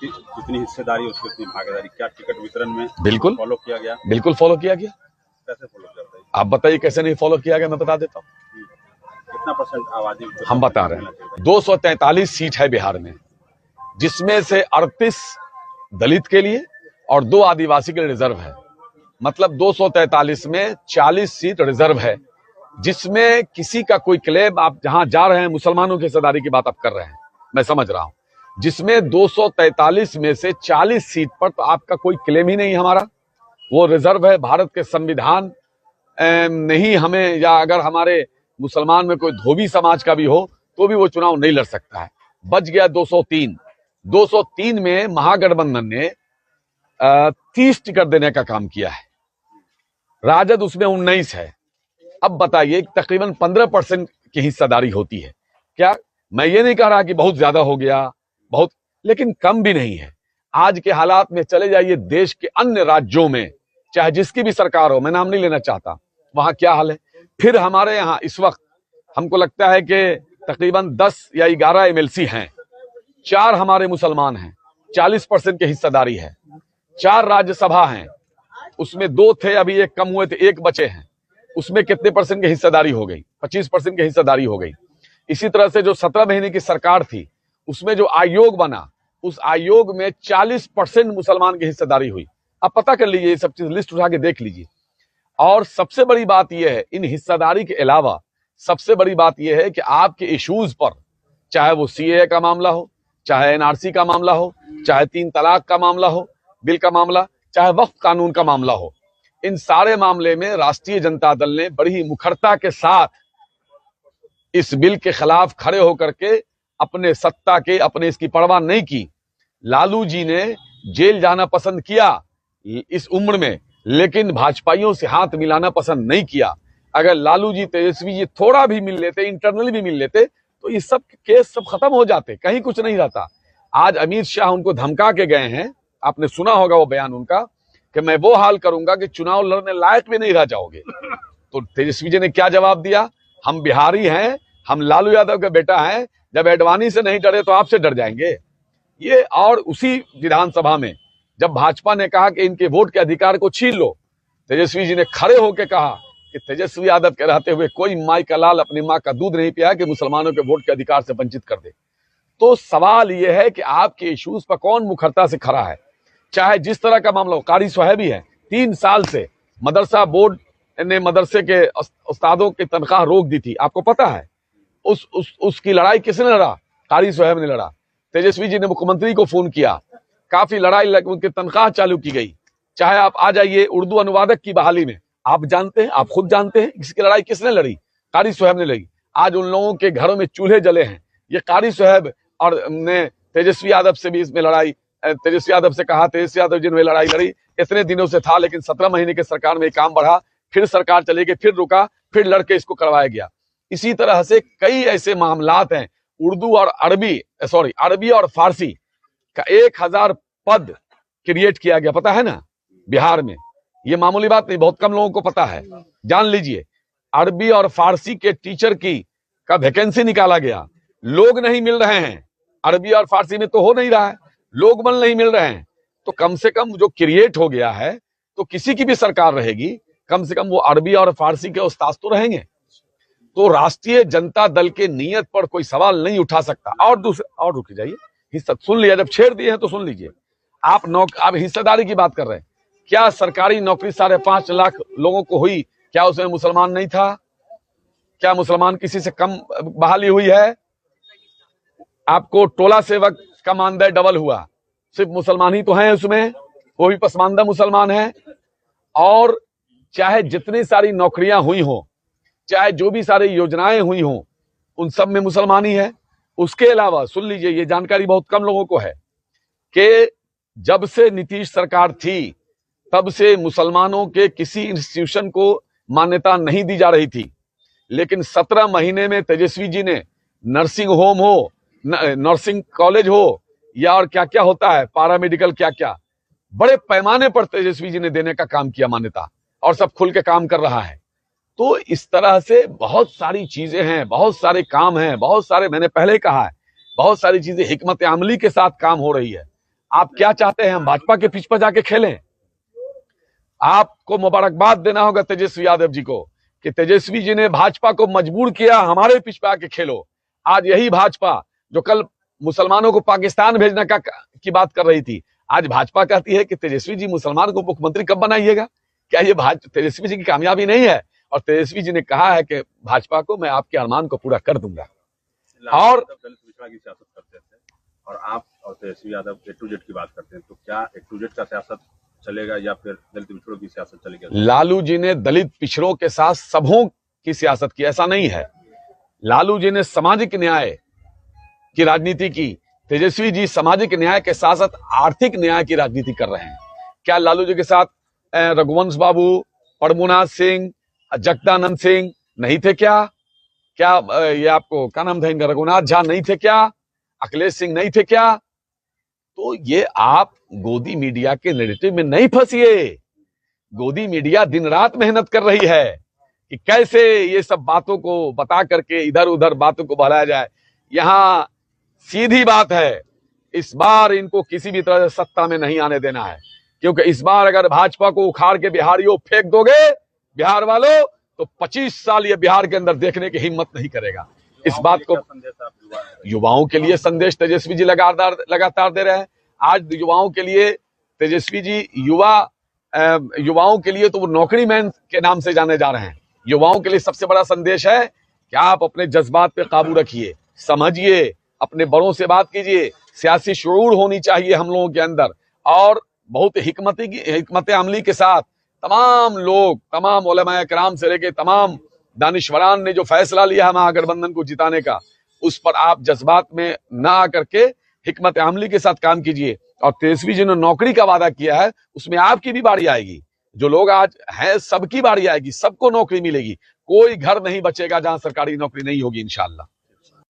जितनी हिस्सेदारी उसकी उतनी भागीदारी, क्या टिकट वितरण में बिल्कुल फॉलो किया गया? बिल्कुल फॉलो किया गया। कैसे फॉलो किया बताइए? आप बताइए कैसे नहीं फॉलो किया गया, मैं बता देता हूँ। कितना परसेंट आबादी हम बता रहे हैं 243 सीट है बिहार में, जिसमें से 38 दलित के लिए और 2 आदिवासी के लिए रिजर्व है। मतलब 243 में 40 सीट रिजर्व है, जिसमें किसी का कोई क्लेम, आप जहां जा रहे हैं मुसलमानों की हिस्सेदारी की बात आप कर रहे हैं, मैं समझ रहा हूं, जिसमें 243 में से 40 सीट पर तो आपका कोई क्लेम ही नहीं हमारा, वो रिजर्व है। भारत के संविधान नहीं हमें, या अगर हमारे मुसलमान में कोई धोबी समाज का भी हो तो भी वो चुनाव नहीं लड़ सकता है। बच गया 203 में महागठबंधन ने 30 टिकट देने का काम किया है, राजद उसमें 19 है। अब बताइए तकरीबन 15% की हिस्सेदारी होती है। क्या मैं ये नहीं कह रहा कि बहुत ज्यादा हो गया, बहुत, लेकिन कम भी नहीं है। आज के हालात में चले जाइए देश के अन्य राज्यों में, चाहे जिसकी भी सरकार हो, मैं नाम नहीं लेना चाहता, वहां क्या हाल है। फिर हमारे यहाँ इस वक्त हमको लगता है कि तकरीबन 10 या 11 MLC हैं, 4 हमारे मुसलमान हैं, 40% की हिस्सेदारी है। 4 राज्यसभा हैं, उसमें 2 थे, अभी 1 कम हुए थे, 1 बचे हैं, उसमें कितने परसेंट की हिस्सेदारी हो गई? 25% की हिस्सेदारी हो गई। इसी तरह से जो 17 महीने की सरकार थी, उसमें जो आयोग बना, उस आयोग में 40% मुसलमान की हिस्सेदारी हुई। अब पता कर लीजिए, ये सब चीज लिस्ट उठा के देख लीजिए। और सबसे बड़ी बात यह है, इन हिस्सेदारी के अलावा सबसे बड़ी बात यह है कि आपके इश्यूज पर, चाहे वो CAA का मामला हो, चाहे NRC का मामला हो, चाहे 3 तलाक का मामला हो, बिल का मामला, चाहे वक्फ कानून का मामला हो, इन सारे मामले में राष्ट्रीय जनता दल ने बड़ी मुखरता के साथ इस बिल के खिलाफ खड़े होकर के अपने सत्ता के, अपने इसकी परवाह नहीं की। लालू जी ने जेल जाना पसंद किया इस उम्र में, लेकिन भाजपाइयों से हाथ मिलाना पसंद नहीं किया। अगर लालू जी, तेजस्वी जी थोड़ा भी मिल लेते, इंटरनली भी मिल लेते, तो ये सब केस सब खत्म हो जाते, कहीं कुछ नहीं रहता। आज अमित शाह उनको धमका के गए हैं, आपने सुना होगा वो बयान उनका, कि मैं वो हाल करूंगा कि चुनाव लड़ने लायक भी नहीं रह जाओगे। तो तेजस्वी जी ने क्या जवाब दिया? हम बिहारी हैं, हम लालू यादव के बेटा हैं, जब एडवाणी से नहीं डरे तो आपसे डर जाएंगे ये। और उसी विधानसभा में जब भाजपा ने कहा कि इनके वोट के अधिकार को छीन लो, तेजस्वी जी ने खड़े होकर कहा कि तेजस्वी यादव के रहते हुए कोई माई का लाल अपनी माँ का दूध नहीं पिया कि मुसलमानों के वोट के अधिकार से वंचित कर दे। तो सवाल यह है कि आपके इश्यूज पर कौन मुखरता से खड़ा है, चाहे जिस तरह का मामला हो। कारी सोहेबी है, 3 साल से मदरसा बोर्ड ने मदरसे के उस्तादों की तनख्वाह रोक दी थी, आपको पता है। उसकी लड़ाई किसने लड़ा? कारी सोहेब ने लड़ा। तेजस्वी जी ने मुख्यमंत्री को फोन किया, काफी लड़ाई लग, उनकी तनख्वाह चालू की गई। चाहे आप आ जाइए उर्दू अनुवादक की बहाली में, आप जानते हैं, आप खुद जानते हैं इसकी लड़ाई किसने लड़ी? कारी सोहेब ने लड़ी। आज उन लोगों के घरों में चूल्हे जले हैं, ये कारी सोहेब और ने तेजस्वी यादव से भी इसमें लड़ाई, तेजस्वी यादव से कहा, तेजस्वी यादव जी ने लड़ाई लड़ी, इतने दिनों से था, लेकिन 17 महीने की सरकार में काम बढ़ा, फिर सरकार चली गई, फिर रुका, फिर लड़के इसको करवाया गया। इसी तरह से कई ऐसे मामलात हैं। उर्दू और अरबी और फारसी का 1000 पद क्रिएट किया गया, पता है ना बिहार में। ये मामूली बात नहीं, बहुत कम लोगों को पता है, जान लीजिए। अरबी और फारसी के टीचर का वैकेंसी निकाला गया, लोग नहीं मिल रहे हैं। अरबी और फारसी में तो हो नहीं रहा है, लोग बल नहीं मिल रहे हैं। तो कम से कम जो क्रिएट हो गया है, तो किसी की भी सरकार रहेगी, कम से कम वो अरबी और फारसी के उस्ताद तो रहेंगे। तो राष्ट्रीय जनता दल के नियत पर कोई सवाल नहीं उठा सकता। और रुक जाइए, हिस्सा सुन लिया, जब छेड़ दिए हैं तो सुन लीजिए। आप हिस्सेदारी की बात कर रहे हैं, क्या सरकारी नौकरी 5.5 लाख लोगों को हुई? क्या उसमें मुसलमान नहीं था? क्या मुसलमान किसी से कम बहाली हुई है? आपको टोला सेवक का मानदेय डबल हुआ, सिर्फ मुसलमान ही तो हैं उसमें, वो भी पसमानदा मुसलमान है। और चाहे जितनी सारी नौकरियां हुई हो, चाहे जो भी सारी योजनाएं हुई हों, उन सब में मुसलमान ही है। उसके अलावा सुन लीजिए, ये जानकारी बहुत कम लोगों को है कि जब से नीतीश सरकार थी, तब से मुसलमानों के किसी इंस्टीट्यूशन को मान्यता नहीं दी जा रही थी। लेकिन 17 महीने में तेजस्वी जी ने नर्सिंग होम हो, नर्सिंग कॉलेज हो, या और क्या क्या होता है, पैरामेडिकल, क्या क्या, बड़े पैमाने पर तेजस्वी जी ने देने का काम किया मान्यता, और सब खुल के काम कर रहा है। तो इस तरह से बहुत सारी चीजें हैं, बहुत सारे काम हैं, बहुत सारे, मैंने पहले कहा है, बहुत सारी चीजें हिकमत अमली के साथ काम हो रही है। आप क्या चाहते हैं हम भाजपा के पिच पर जाके खेलें? आपको मुबारकबाद देना होगा तेजस्वी यादव जी को कि तेजस्वी जी ने भाजपा को मजबूर किया हमारे पिच पे आके खेलो। आज यही भाजपा जो कल मुसलमानों को पाकिस्तान भेजने की बात कर रही थी, आज भाजपा कहती है कि तेजस्वी जी मुसलमान को मुख्यमंत्री कब बनाइएगा। क्या ये तेजस्वी जी की कामयाबी नहीं है? और तेजस्वी जी ने कहा है कि भाजपा को मैं आपके अरमान को पूरा कर दूंगा। और दलित पिछड़ा की सियासत करते थे और आप और Tejashwi Yadav A to Z की बात करते हैं, तो क्या A to Z का सियासत चलेगा या फिर दलित पिछड़ों की सियासत चलेगी? लालू जी ने दलित पिछड़ों के साथ सबों की सियासत की, ऐसा नहीं है। लालू जी ने सामाजिक न्याय की राजनीति की, तेजस्वी जी सामाजिक न्याय के साथ साथ आर्थिक न्याय की राजनीति कर रहे हैं। क्या लालू जी के साथ रघुवंश बाबू, प्रभुनाथ सिंह, जगदानंद सिंह नहीं थे क्या? क्या ये आपको क्या नाम था इनका, रघुनाथ झा नहीं थे क्या? अखिलेश सिंह नहीं थे क्या? तो ये आप गोदी मीडिया के नैरेटिव में नहीं फंसिए। गोदी मीडिया दिन रात मेहनत कर रही है कि कैसे ये सब बातों को बता करके इधर उधर बातों को बढ़ाया जाए। यहां सीधी बात है, इस बार इनको किसी भी तरह से सत्ता में नहीं आने देना है, क्योंकि इस बार अगर भाजपा को उखाड़ के बिहारियों फेंक दोगे बिहार वालों, तो 25 साल ये बिहार के अंदर देखने की हिम्मत नहीं करेगा। इस बात को युवाओं के लिए संदेश तेजस्वी जी लगातार दे रहे हैं। आज युवाओं के लिए तेजस्वी जी युवाओं के लिए तो वो नौकरी मैन के नाम से जाने जा रहे हैं। युवाओं के लिए सबसे बड़ा संदेश है कि आप अपने जज्बात पे काबू रखिए, समझिए, अपने बड़ों से बात कीजिए, सियासी शुऊर होनी चाहिए हम लोगों के अंदर। और बहुत हिकमत अमली के साथ तमाम लोग, तमाम उलमाए किराम से लेके तमाम दानिशवरान ने जो फैसला लिया है महागठबंधन को जिताने का, उस पर आप जज्बात में ना आकर के हिकमत अमली के साथ काम कीजिए। और तेजस्वी जी ने नौकरी का वादा किया है, उसमें आपकी भी बारी आएगी। जो लोग आज हैं सबकी बारी आएगी, सबको नौकरी मिलेगी। कोई घर नहीं बचेगा जहां सरकारी नौकरी नहीं होगी इंशाअल्लाह।